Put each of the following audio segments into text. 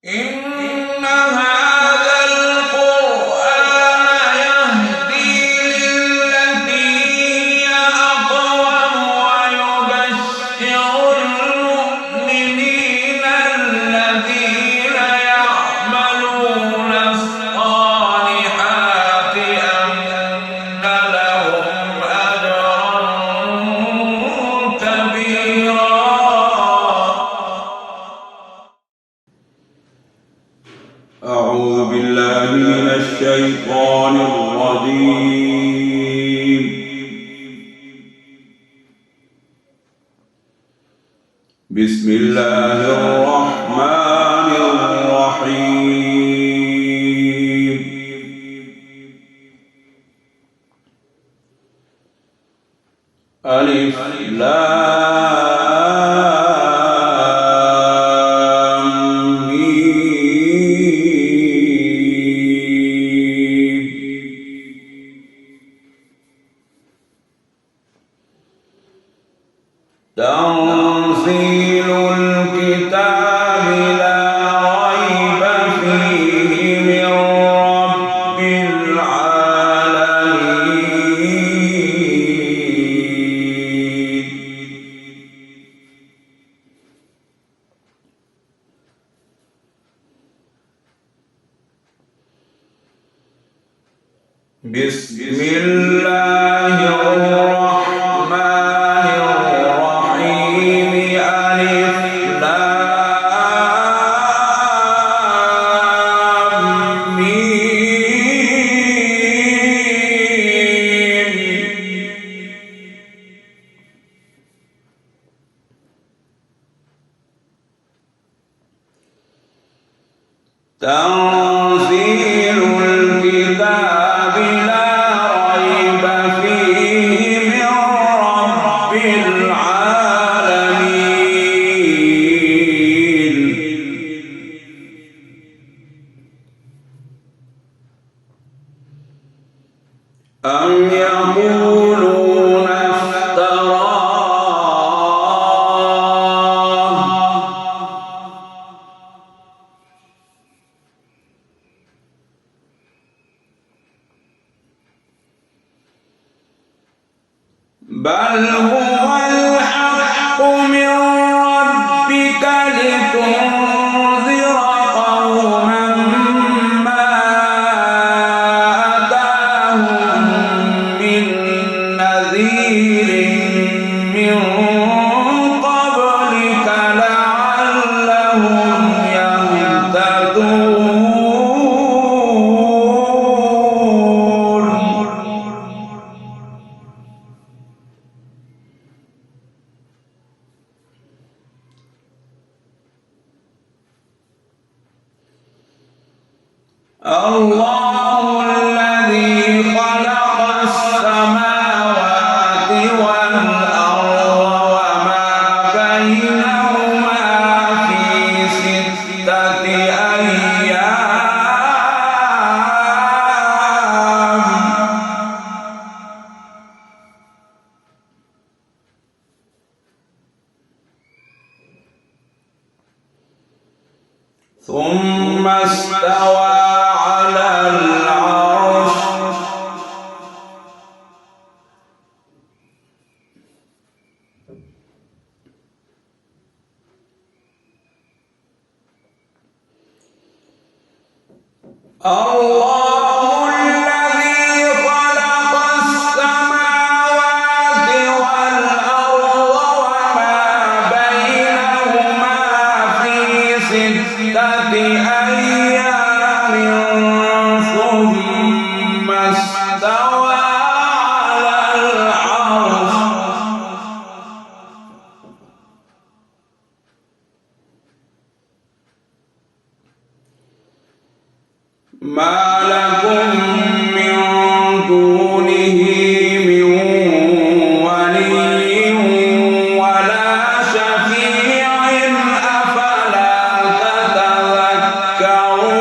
إن هذا القرآن يهدي للتي هي أقوم ويبشر المؤمنين الذين يعملون الصالحات أن لهم أجرا كبيرا. أعوذ بالله من الشيطان الرجيم. بسم الله الرحمن الرحيم. ألف لام ميم. تنزيل الكتاب لا ريب فيه من رب العالمين. بسم الله الرحمن الرحيم. ألف لام ميم. تنزيل الكتاب لا ريب فيه من رب العالمين. أم يقولون افتراه بل هو الحق من ربك لتنذر قوما ما أتاهم من نذير من قبلك لعلهم يهتدون. الله الذي خلق السماوات والأرض وما بينهما في 6 أيام ثم استوى على العرش. الله الذي خلق السماوات والأرض وما بينهما في 6 أيام ثم استوى على العرش. ما لكم من دونه من ولي ولا شفيع أفلا تتذكرون.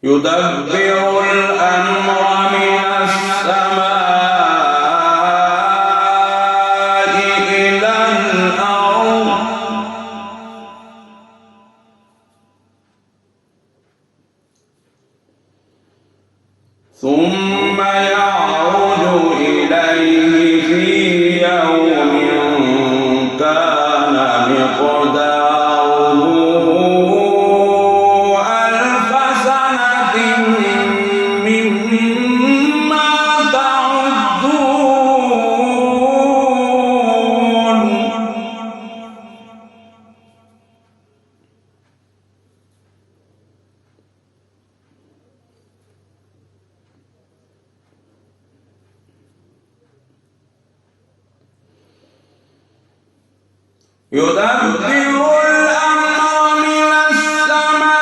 يدبر الأمر من السماء إلى الأرض ثم يعرج إليه في يوم كان مقداره ألف سنة مما تعدون يدبر الأمر من السماء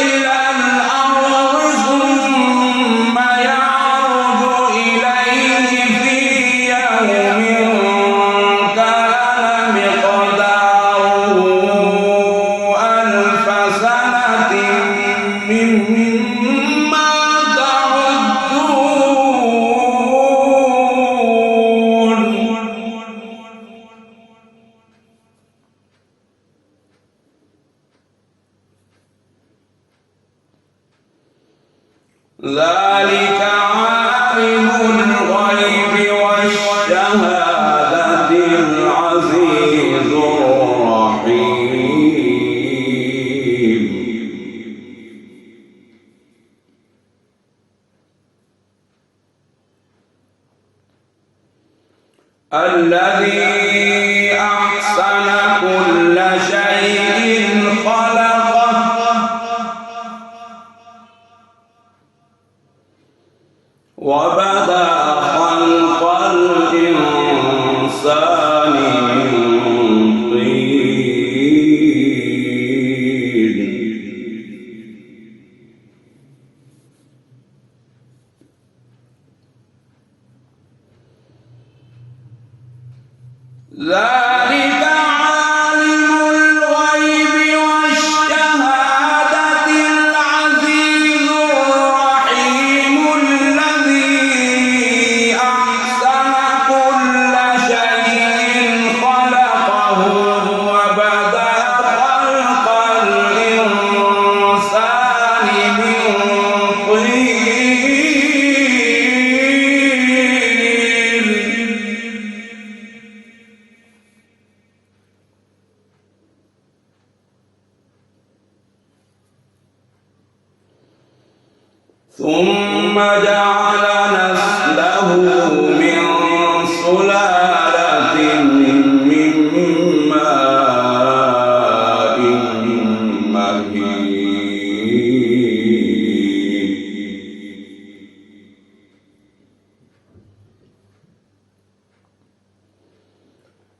إلى الأرض ثم يعرج إليه في يوم كان مقداره ألف سنة مما تعدون ذلك عالم الغيب والشهادة العزيز الرحيم الذي أحسن كل شيء خلقه وبدأ خلق الإنسان من طين ذلك عالم الغيب والشهادة العزيز الرحيم الذي أحسن كل شيء خلقه وبدأ خلق الإنسان من طين ثم جعل نسله من سلالة من ماء مهين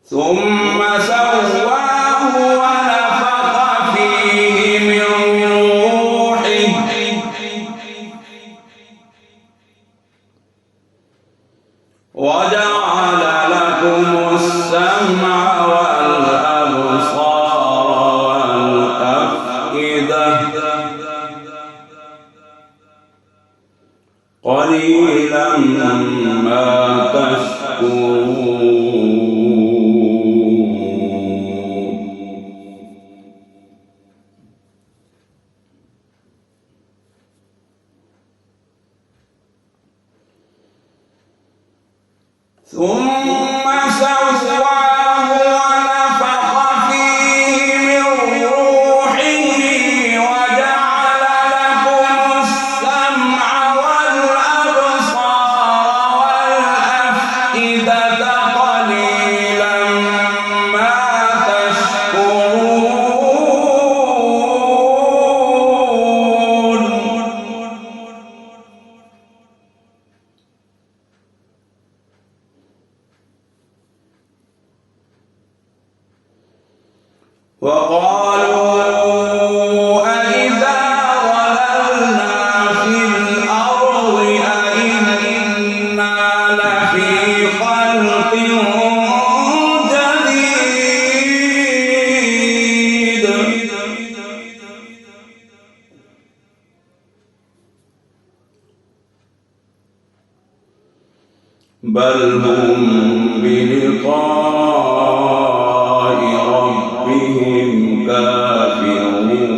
ثم سواه ونفخ فيه من روحه وجعل لكم السمع والأبصار والأفئدة قليلا ما تشكرون ثم سواه ونفخ فيه من روحه وجعل لكم السمع والأبصار والأفئدة قليلا ما تشكرون وقالوا أإذا ضللنا في الأرض أإنا لفي خلق جديد بل هم بلقاء ربهم كافرون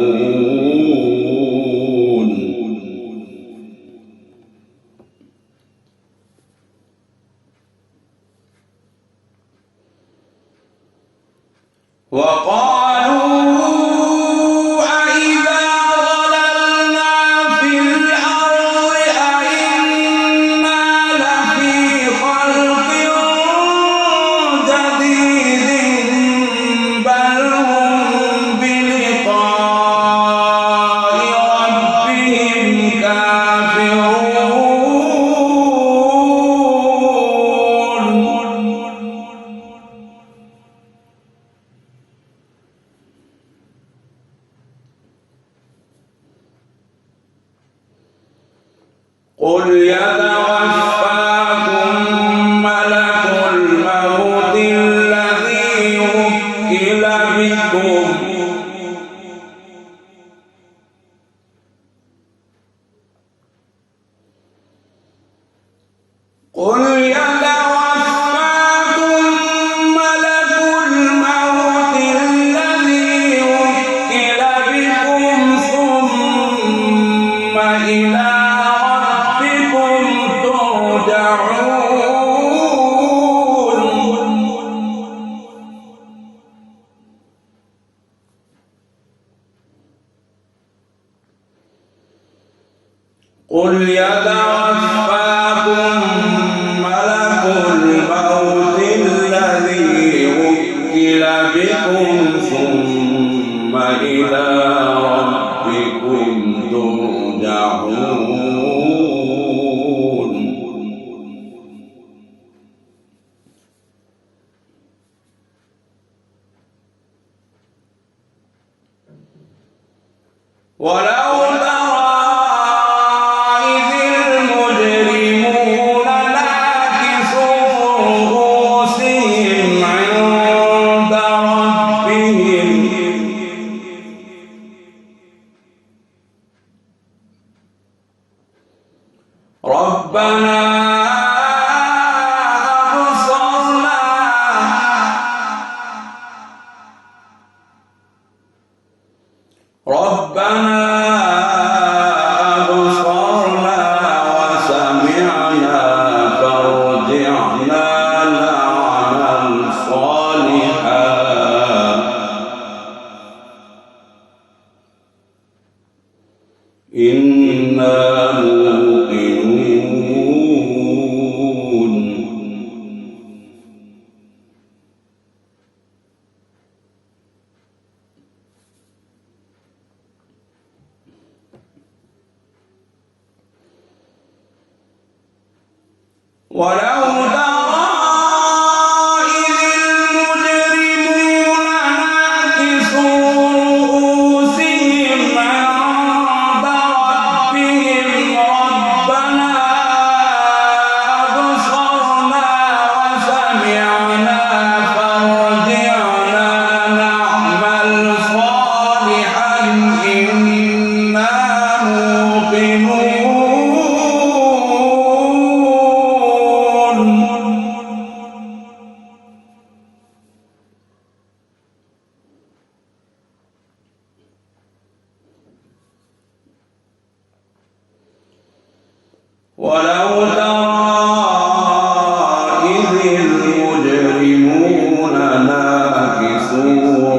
وقالوا قل يتوفاكم ملك الموت الذي وكل بكم ثم إلى قل يتوفاكم ملك الموت الذي وكل بكم ثم إلى ربكم ترجعون ولو ربنا أبصرنا وسمعنا فارجعنا نعمل صالحا إنا ولو ترى إذ المجرمون ناكسوا رؤوسهم عند ربهم ربنا أبصرنا وسمعنا فارجعنا نعمل صالحا إنا موقنون ولو ترى إذ المجرمون ناكسوا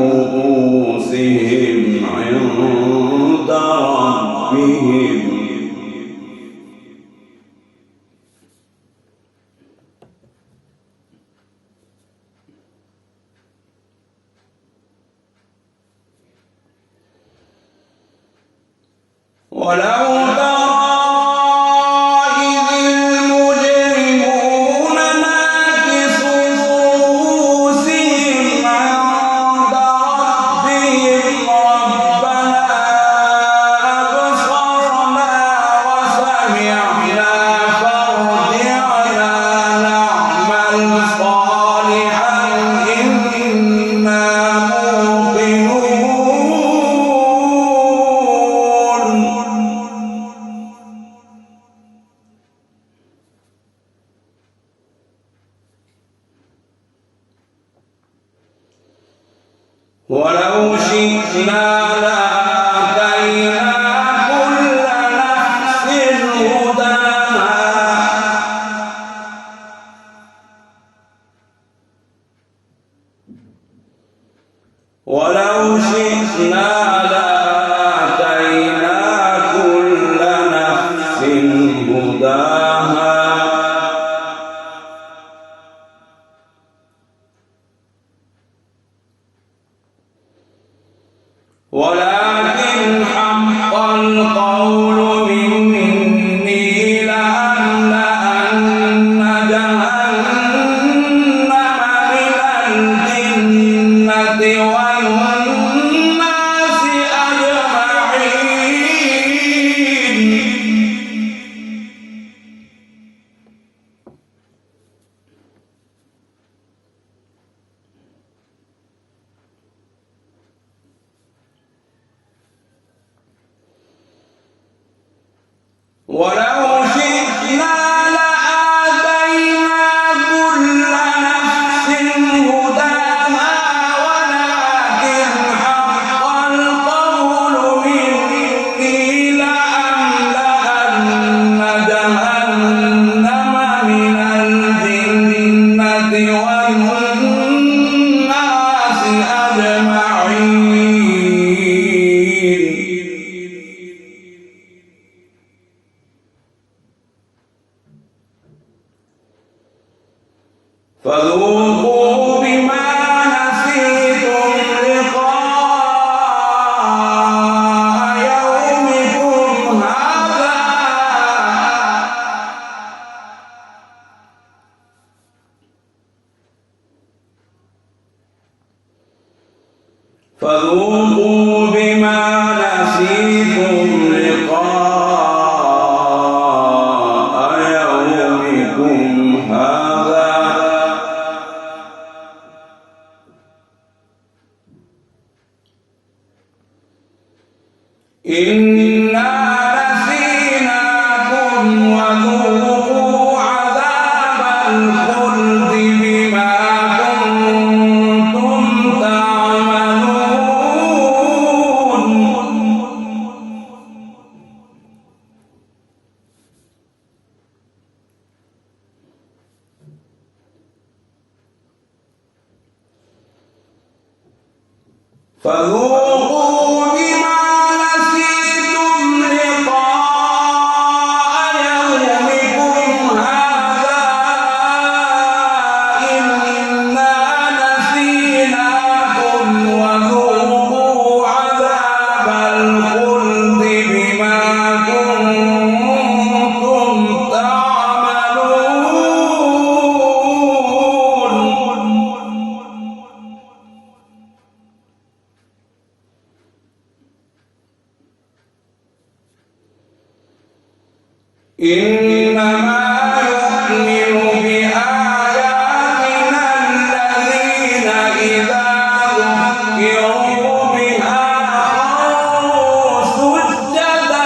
رؤوسهم عند ربهم شئنا لآتينا كل نفس هداها ولو شئنا لآتينا كل نفس هداها ولكن حق القول مني لأملأن جهنم من الجنة والناس أجمعين ولو شئنا لآتينا كل نفس هداها ولكن حق القول مني لأملأن جهنم من الجنة والناس أجمعين فذوقوا بما نسيتم لقاء يومكم هذا فذوقوا بما نسيتم لقاء يومكم هذا إنا نسيناكم وذوقوا عذاب الخلد بما كنتم تعملون فذوقوا بما نسيتم لقاء يومكم هذا إنا نسيناكم وذوقوا عذاب الخلد بما كنتم تعملون إنما يؤمن بآياتنا الذين إذا ذكروا بها خروا سجدا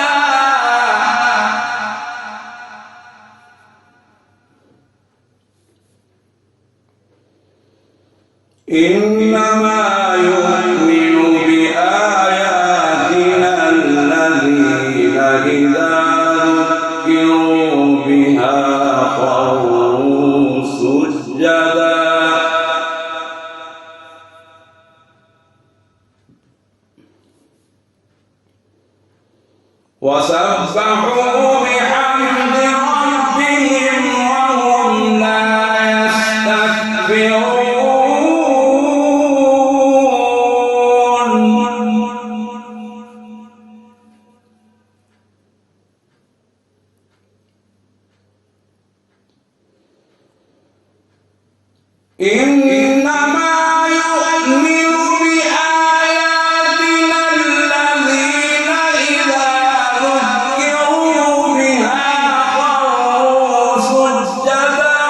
إنما يؤمن بآياتنا الذين إذا ذكروا بها خروا سجدا وسبحوا بحمد ربهم وهم لا يستكبرون إنما يؤمن بآياتنا الذين إذا ذكروا بها خروا سجدا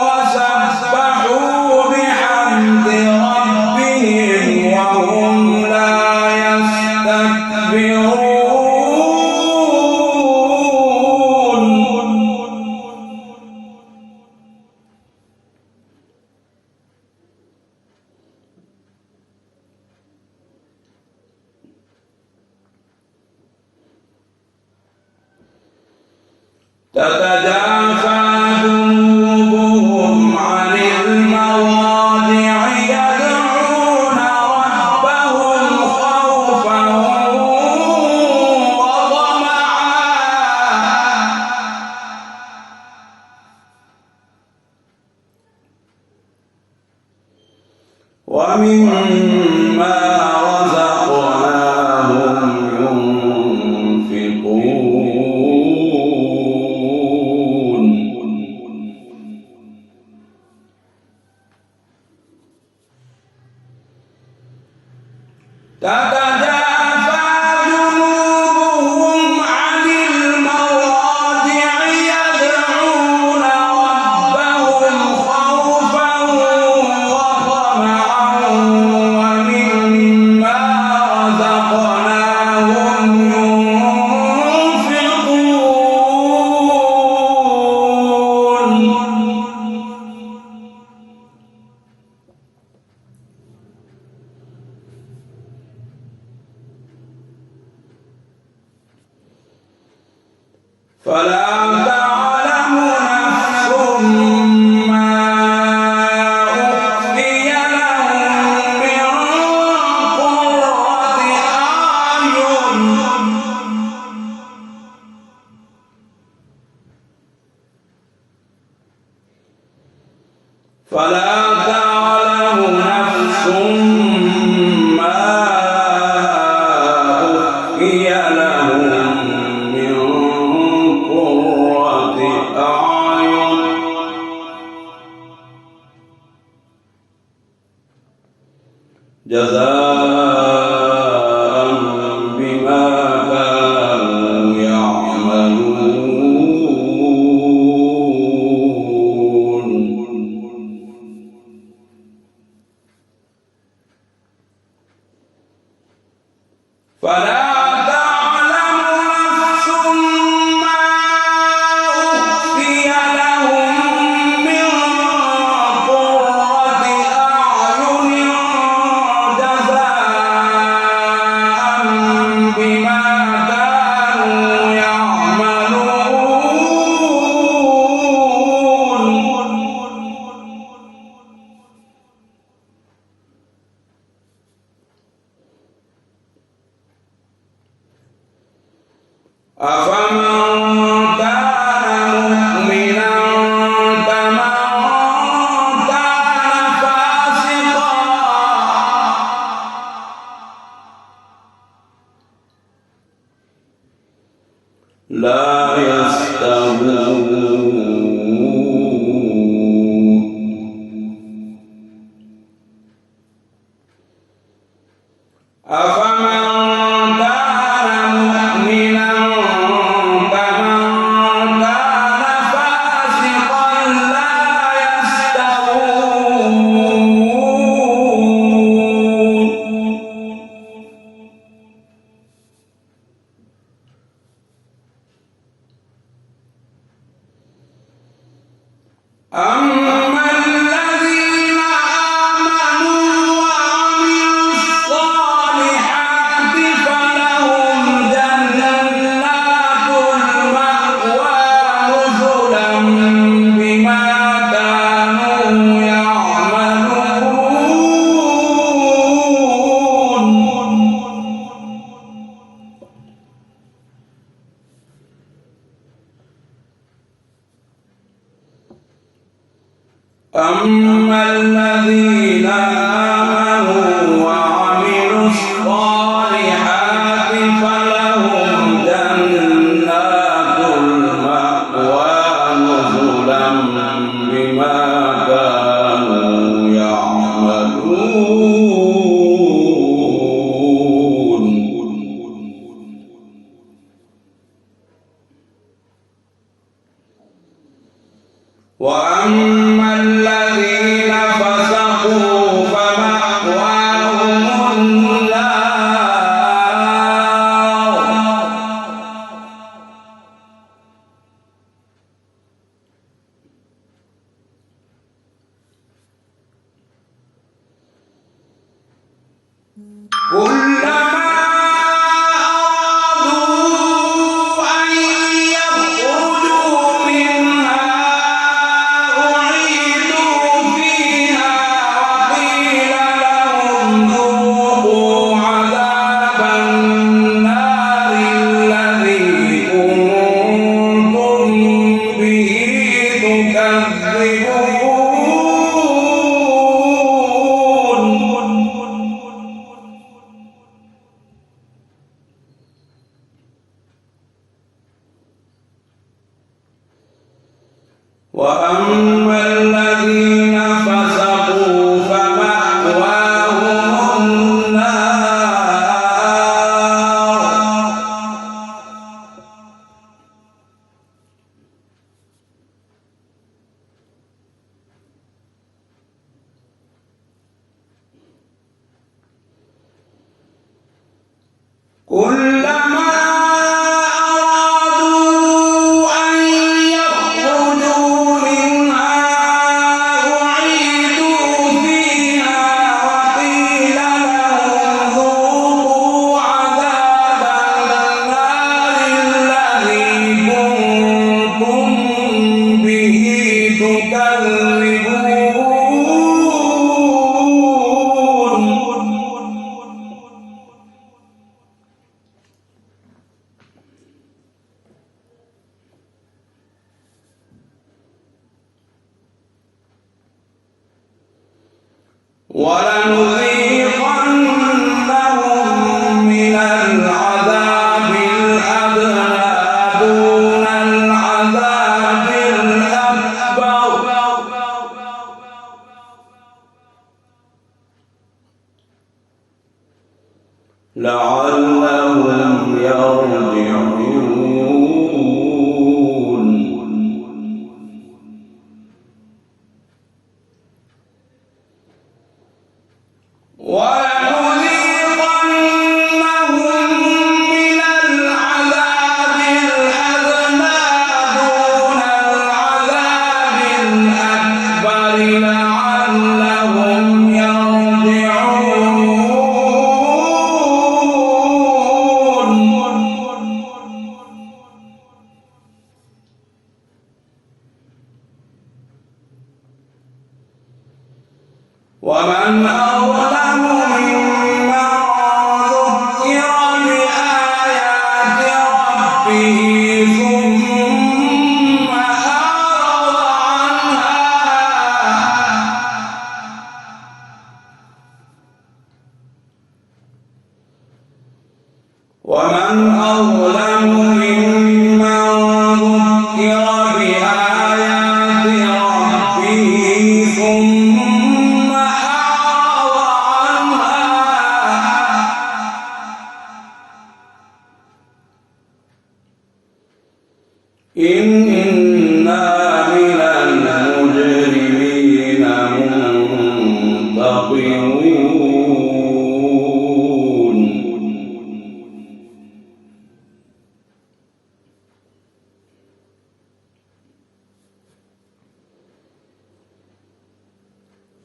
وسبحوا بحمد ربهم وهم لا يستكبرون تتجافى جنوبهم عن المضاجع يدعون ربهم خوفا وطمعا ومما رزقناهم ينفقون تتجافى جنوبهم عن المضاجع يدعون ربهم خوفا وطمعا ومما رزقناهم ينفقون فلا تعلم نفس ما أخفي لهم من قرة أعين فلا تعلم نفس ما أخفي لهم من قرة أعين جزاء بما كانوا يعملون فلا تعلم نفس ما أخفي لهم من قرة أعين جزاء بما كانوا يعملون أفمن كان مؤمنا كمن كان فاسقا لا يستوون أفمن كان مؤمنا كمن كان فاسقا لا يستوون أما الذين آمنوا وعملوا الصالحات فلهم جنات المأوى نزلا بما كانوا يعملون أما الذين آمنوا وعملوا الصالحات فلهم جنات المأوى نزلا بما كانوا يعملون وأما الذين فسقوا فمأواهم النار كلما أرادوا أن يخرجوا وأما الذين فسقوا فمأواهم النار كلما ولنذيقنهم من العذاب الأدنى دون العذاب الأكبر لعلهم يرجعون. ومن أظلم ممن ذكر بآيات ربه ثم أعرض عنها ومن أظلم ممن ذكر بآيات ربه ثم إنا من المجرمين منتقمون.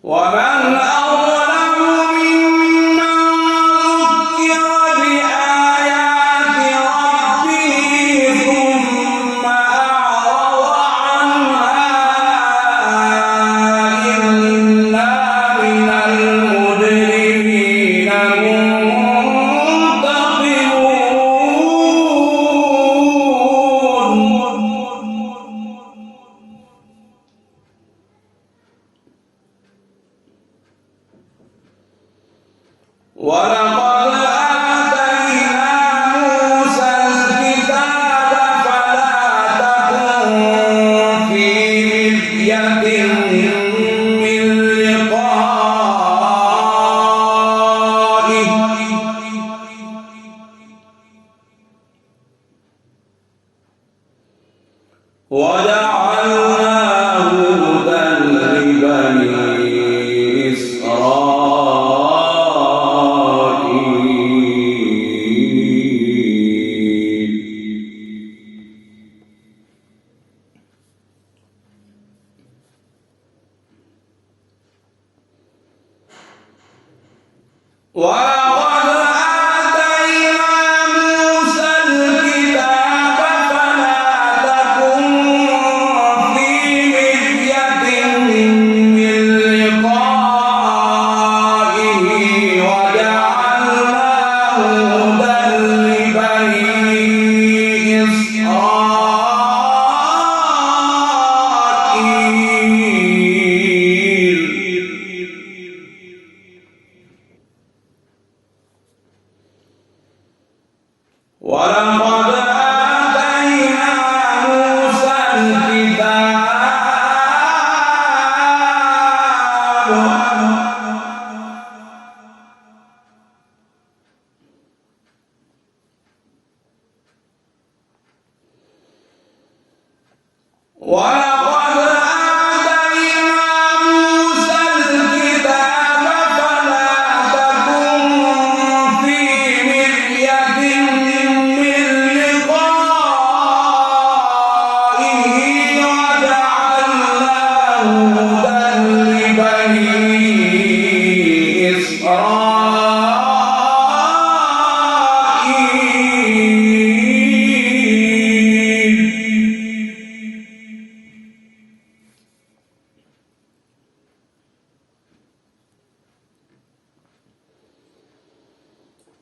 ومن أظلم ممن ذكر بآيات ربه ثم أعرض عنها إنا من المجرمين ولقد آتينا موسى الكتاب فلا تكن في مرية من لقائه وجعلناه هدى لبني إسرائيل. ولقد آتينا موسى الكتاب فلا تكن في مرية من لقائه وجعلناه هدى لبني إسرائيل.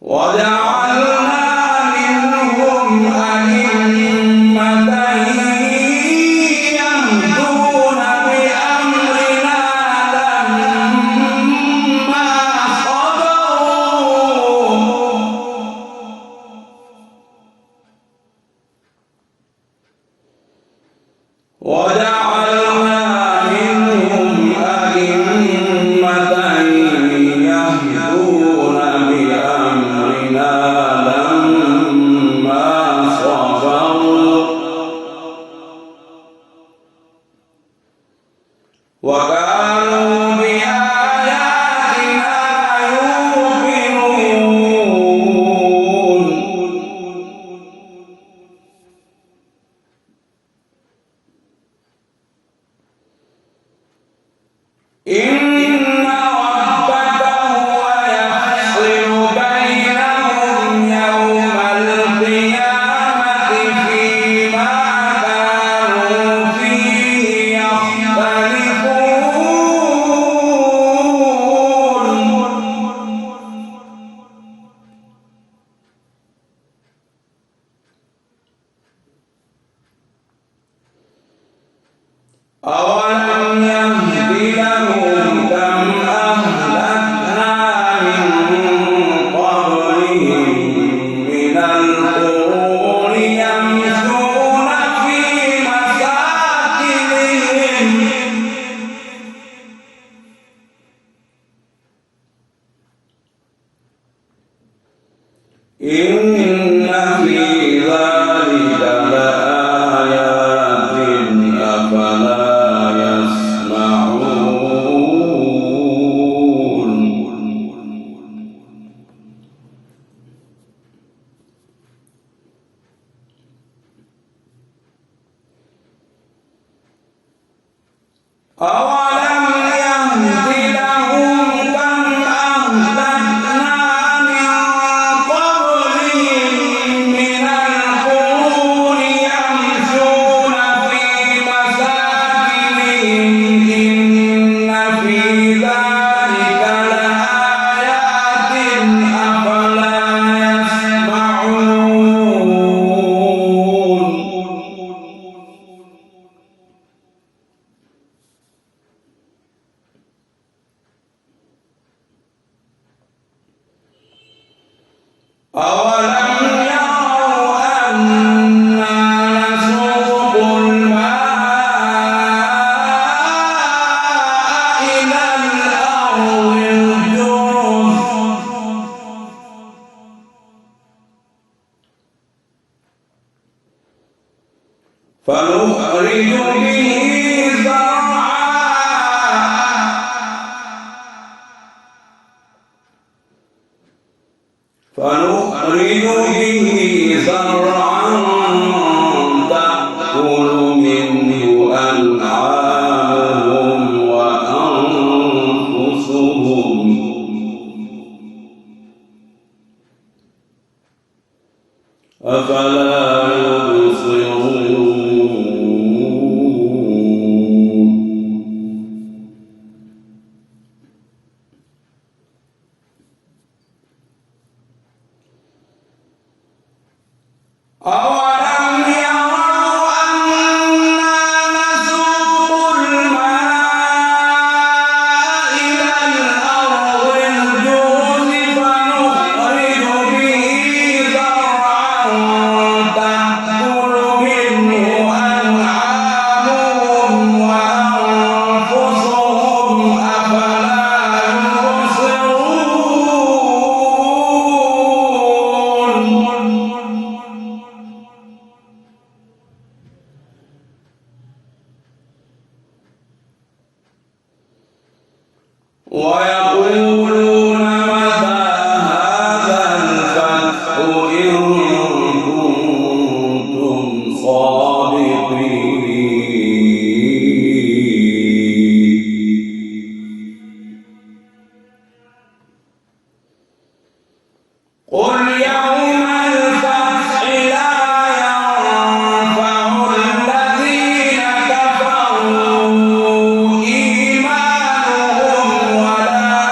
وجعلنا منهم أئمة يهدون بأمرنا لما صبروا وجعلنا منهم أئمة يهدون بأمرنا لما صبروا وكانوا بآياتنا يوقنون إن ربك هو يفصل بينهم يوم القيامة فيما كانوا فيه يختلفون أولم يهد لهم كم أهلكنا من قبلهم من القرون يمشون في مساكنهم إن في ذلك لآيات أفلا يسمعون أولم يهد لهم كم أهلكنا من قبلهم من القرون يمشون في مساكنهم إن في ذلك لآيات أفلا يسمعون أولم يروا أنا نسوق الماء إلى الأرض الجرز فنخرج به زرعا تأكل منه أنعامهم وأنفسهم أفلا يبصرون أولم يروا أنا نسوق الماء إلى الأرض الجرز فنخرج به زرعا تأكل منه أنعامهم وأنفسهم أفلا يبصرون ويقولون متى هذا الفتح إن كنتم صادقين قل يوم الفتح لا ينفع الذين كفروا إيمانهم ولا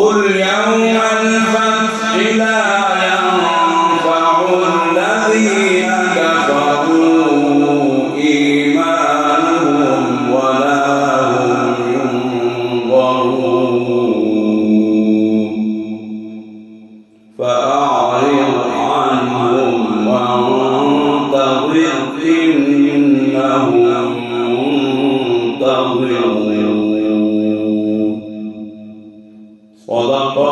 قل يوم الفتح لا ينفع الذين كفروا إيمانهم ولا هم ينظرون فأعرض عنهم وانتظر إنهم منتظرون. صدق